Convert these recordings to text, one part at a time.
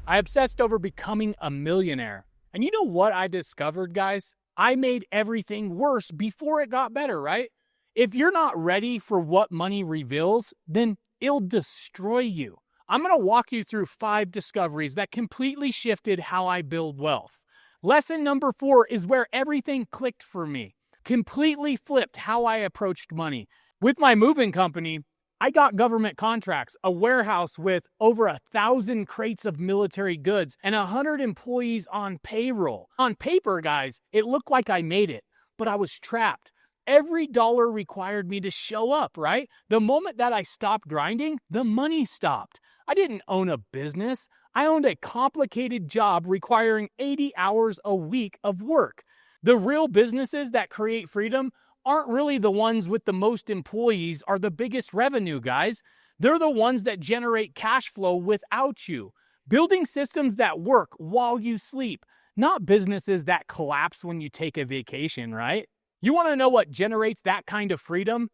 I obsessed over becoming a millionaire. And you know what I discovered, guys? I made everything worse before it got better, right? If you're not ready for what money reveals, then it'll destroy you. I'm going to walk you through 5 discoveries that completely shifted how I build wealth. Lesson number 4 is where everything clicked for me. Completely flipped how I approached money. With my moving company, I got government contracts, a warehouse with over 1,000 crates of military goods, and 100 employees on payroll. On paper, guys, it looked like I made it, but I was trapped. Every dollar required me to show up, right? The moment that I stopped grinding, the money stopped. I didn't own a business. I owned a complicated job requiring 80 hours a week of work. The real businesses that create freedom aren't really the ones with the most employees or the biggest revenue, guys. They're the ones that generate cash flow without you. Building systems that work while you sleep, not businesses that collapse when you take a vacation, right? You want to know what generates that kind of freedom?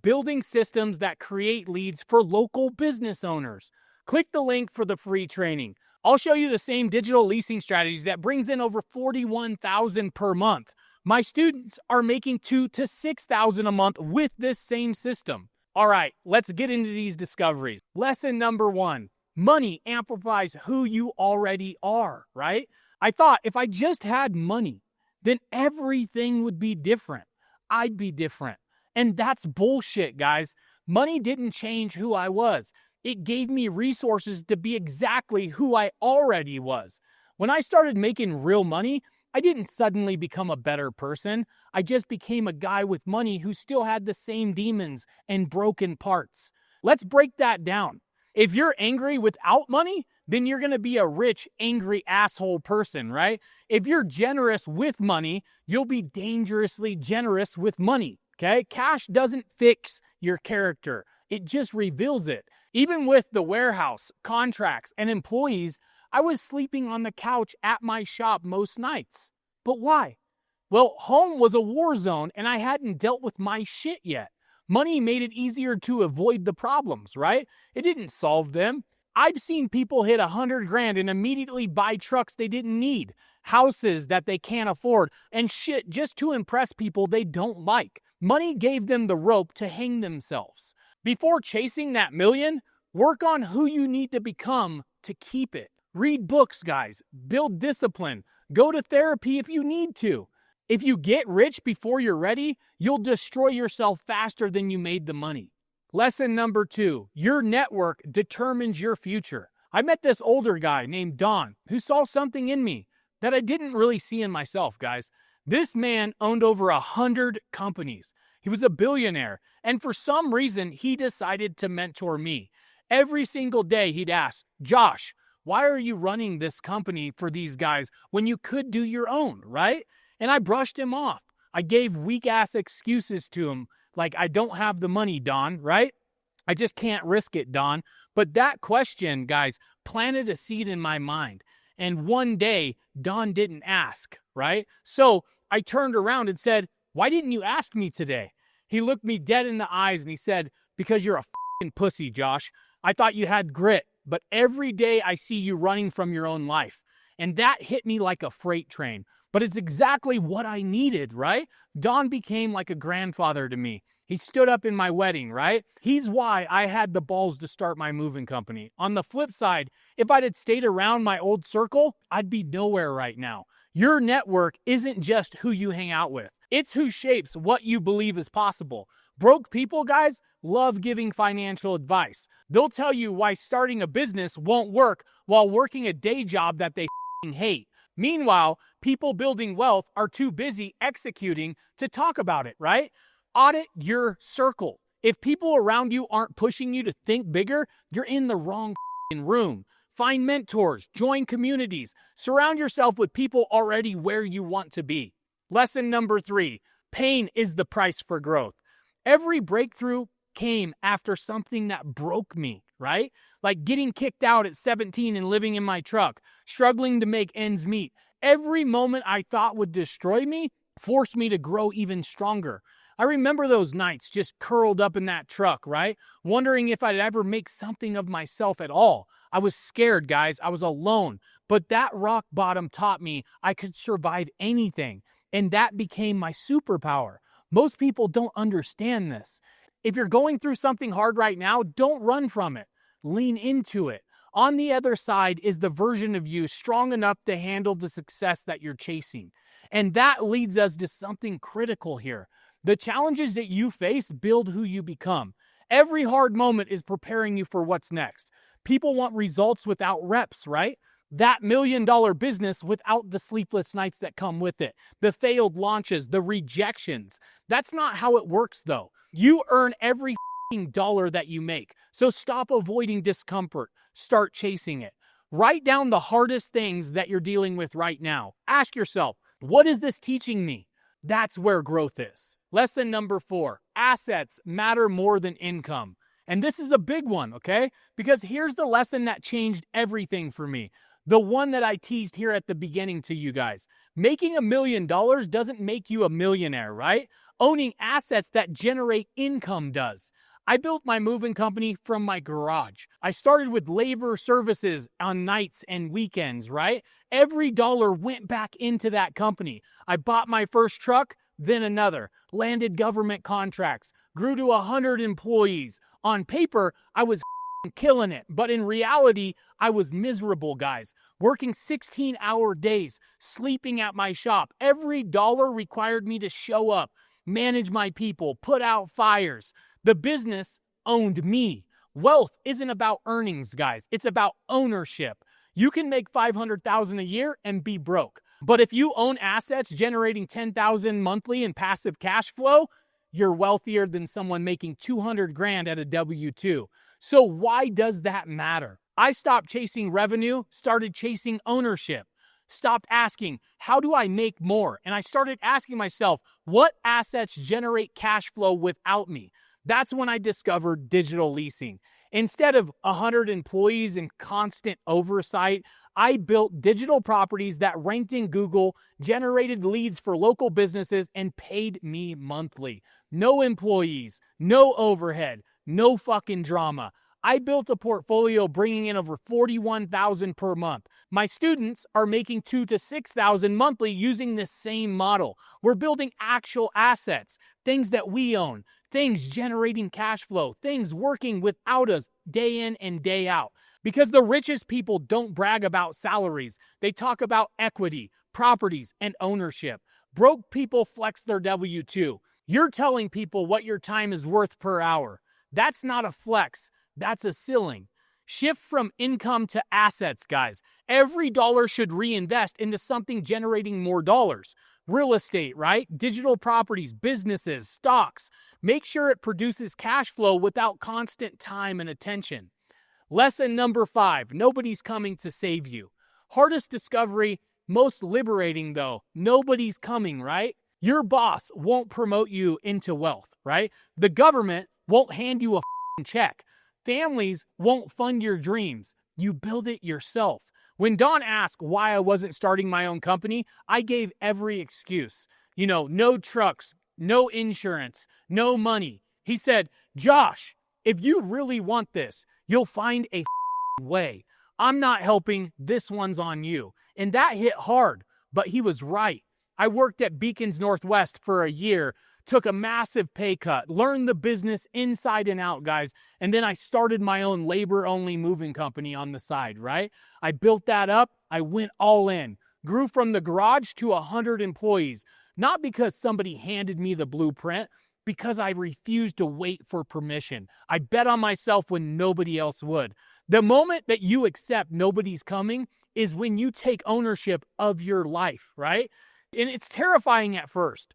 Building systems that create leads for local business owners. Click the link for the free training. I'll show you the same digital leasing strategies that brings in over $41,000 per month. My students are making $2,000 to $6,000 a month with this same system. All right, let's get into these discoveries. Lesson number 1, money amplifies who you already are, right? I thought if I just had money, then everything would be different. I'd be different. And that's bullshit, guys. Money didn't change who I was. It gave me resources to be exactly who I already was. When I started making real money, I didn't suddenly become a better person. I just became a guy with money who still had the same demons and broken parts. Let's break that down. If you're angry without money, then you're going to be a rich, angry asshole person, right? If you're generous with money, you'll be dangerously generous with money, okay? Cash doesn't fix your character. It just reveals it. Even with the warehouse, contracts, and employees, I was sleeping on the couch at my shop most nights. But why? Well, home was a war zone and I hadn't dealt with my shit yet. Money made it easier to avoid the problems, right? It didn't solve them. I've seen people hit 100 grand and immediately buy trucks they didn't need, houses that they can't afford, and shit just to impress people they don't like. Money gave them the rope to hang themselves. Before chasing that million, work on who you need to become to keep it. Read books, guys. Build discipline. Go to therapy if you need to. If you get rich before you're ready, you'll destroy yourself faster than you made the money. Lesson number 2, your network determines your future. I met this older guy named Don who saw something in me that I didn't really see in myself, guys. This man owned over 100 companies. He was a billionaire, and for some reason, he decided to mentor me. Every single day, he'd ask, Josh, why are you running this company for these guys when you could do your own, right? And I brushed him off. I gave weak-ass excuses to him, like, I don't have the money, Don, right? I just can't risk it, Don. But that question, guys, planted a seed in my mind. And one day, Don didn't ask, right? So I turned around and said, why didn't you ask me today? He looked me dead in the eyes and he said, because you're a f***ing pussy, Josh. I thought you had grit, but every day I see you running from your own life. And that hit me like a freight train. But it's exactly what I needed, right? Don became like a grandfather to me. He stood up in my wedding, right? He's why I had the balls to start my moving company. On the flip side, if I'd had stayed around my old circle, I'd be nowhere right now. Your network isn't just who you hang out with. It's who shapes what you believe is possible. Broke people, guys, love giving financial advice. They'll tell you why starting a business won't work while working a day job that they hate. Meanwhile, people building wealth are too busy executing to talk about it, right? Audit your circle. If people around you aren't pushing you to think bigger, you're in the wrong room. Find mentors, join communities, surround yourself with people already where you want to be. Lesson number 3, pain is the price for growth. Every breakthrough came after something that broke me, right? Like getting kicked out at 17 and living in my truck, struggling to make ends meet. Every moment I thought would destroy me forced me to grow even stronger. I remember those nights just curled up in that truck, right? Wondering if I'd ever make something of myself at all. I was scared, guys. I was alone. But that rock bottom taught me I could survive anything. And that became my superpower. Most people don't understand this. If you're going through something hard right now, don't run from it. Lean into it. On the other side is the version of you strong enough to handle the success that you're chasing. And that leads us to something critical here. The challenges that you face build who you become. Every hard moment is preparing you for what's next. People want results without reps, right? That $1 million business without the sleepless nights that come with it, the failed launches, the rejections. That's not how it works, though. You earn every dollar that you make. So stop avoiding discomfort. Start chasing it. Write down the hardest things that you're dealing with right now. Ask yourself, what is this teaching me? That's where growth is. Lesson number 4, assets matter more than income. And this is a big one, okay? Because here's the lesson that changed everything for me. The one that I teased here at the beginning to you guys. Making $1 million doesn't make you a millionaire, right? Owning assets that generate income does. I built my moving company from my garage. I started with labor services on nights and weekends, right? Every dollar went back into that company. I bought my first truck, then another, landed government contracts, grew to 100 employees. On paper, I was killing it, but in reality, I was miserable, guys. Working 16-hour days, sleeping at my shop. Every dollar required me to show up, manage my people, put out fires. The business owned me. Wealth isn't about earnings, guys. It's about ownership. You can make $500,000 a year and be broke. But if you own assets generating $10,000 monthly in passive cash flow, you're wealthier than someone making $200,000 at a W-2. So why does that matter? I stopped chasing revenue, started chasing ownership. Stopped asking, how do I make more? And I started asking myself, what assets generate cash flow without me? That's when I discovered digital leasing. Instead of 100 employees and constant oversight, I built digital properties that ranked in Google, generated leads for local businesses, and paid me monthly. No employees, no overhead, no fucking drama. I built a portfolio bringing in over $41,000 per month. My students are making $2,000 to $6,000 monthly using this same model. We're building actual assets, things that we own, things generating cash flow, things working without us day in and day out. Because the richest people don't brag about salaries. They talk about equity, properties, and ownership. Broke people flex their W-2. You're telling people what your time is worth per hour. That's not a flex. That's a ceiling. Shift from income to assets, guys. Every dollar should reinvest into something generating more dollars. Real estate, right? Digital properties, businesses, stocks. Make sure it produces cash flow without constant time and attention. Lesson number 5, nobody's coming to save you. Hardest discovery, most liberating though. Nobody's coming, right? Your boss won't promote you into wealth, right? The government won't hand you a check. Families won't fund your dreams. You build it yourself. When Don asked why I wasn't starting my own company, I gave every excuse. No trucks, no insurance, no money. He said, Josh, if you really want this, you'll find a way. I'm not helping. This one's on you. And that hit hard, but he was right. I worked at Beacons Northwest for a year, took a massive pay cut, learned the business inside and out, guys, and then I started my own labor-only moving company on the side, right? I built that up. I went all in, grew from the garage to 100 employees, not because somebody handed me the blueprint, because I refused to wait for permission. I bet on myself when nobody else would. The moment that you accept nobody's coming is when you take ownership of your life, right? And it's terrifying at first.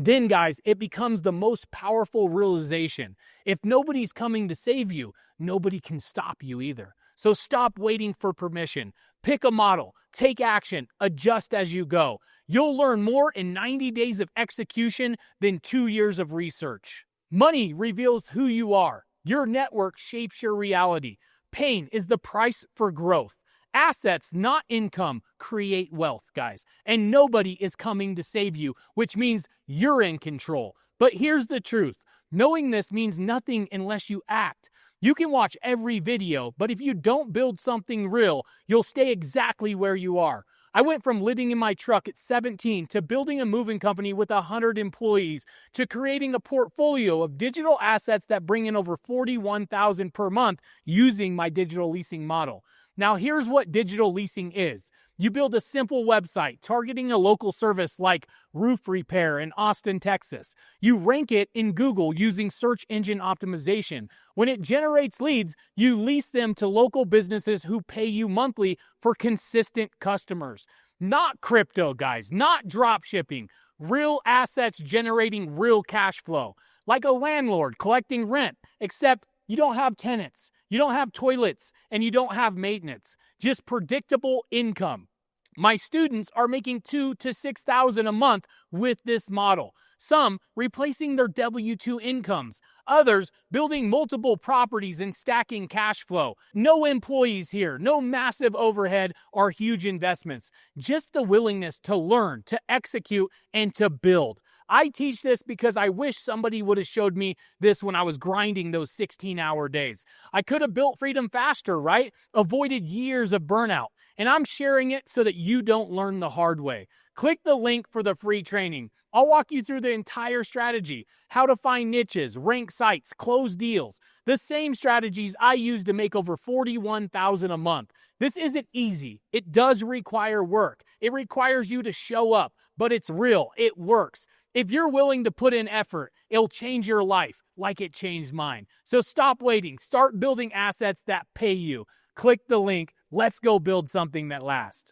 Then, guys, it becomes the most powerful realization. If nobody's coming to save you, nobody can stop you either. So stop waiting for permission. Pick a model, take action, adjust as you go. You'll learn more in 90 days of execution than 2 years of research. Money reveals who you are. Your network shapes your reality. Pain is the price for growth. Assets, not income, create wealth, guys. And nobody is coming to save you, which means you're in control. But here's the truth. Knowing this means nothing unless you act. You can watch every video, but if you don't build something real, you'll stay exactly where you are. I went from living in my truck at 17 to building a moving company with 100 employees to creating a portfolio of digital assets that bring in over $41,000 per month using my digital leasing model. Now, here's what digital leasing is. You build a simple website targeting a local service like roof repair in Austin, Texas. You rank it in Google using search engine optimization. When it generates leads, you lease them to local businesses who pay you monthly for consistent customers. Not crypto, guys, not drop shipping. Real assets generating real cash flow. Like a landlord collecting rent, except you don't have tenants, you don't have toilets, and you don't have maintenance. Just predictable income. My students are making $2,000 to $6,000 a month with this model. Some replacing their W-2 incomes. Others building multiple properties and stacking cash flow. No employees here, no massive overhead or huge investments. Just the willingness to learn, to execute, and to build. I teach this because I wish somebody would have showed me this when I was grinding those 16-hour days. I could have built freedom faster, right? Avoided years of burnout. And I'm sharing it so that you don't learn the hard way. Click the link for the free training. I'll walk you through the entire strategy, how to find niches, rank sites, close deals. The same strategies I use to make over $41,000 a month. This isn't easy. It does require work. It requires you to show up, but it's real. It works. If you're willing to put in effort, it'll change your life like it changed mine. So stop waiting. Start building assets that pay you. Click the link. Let's go build something that lasts.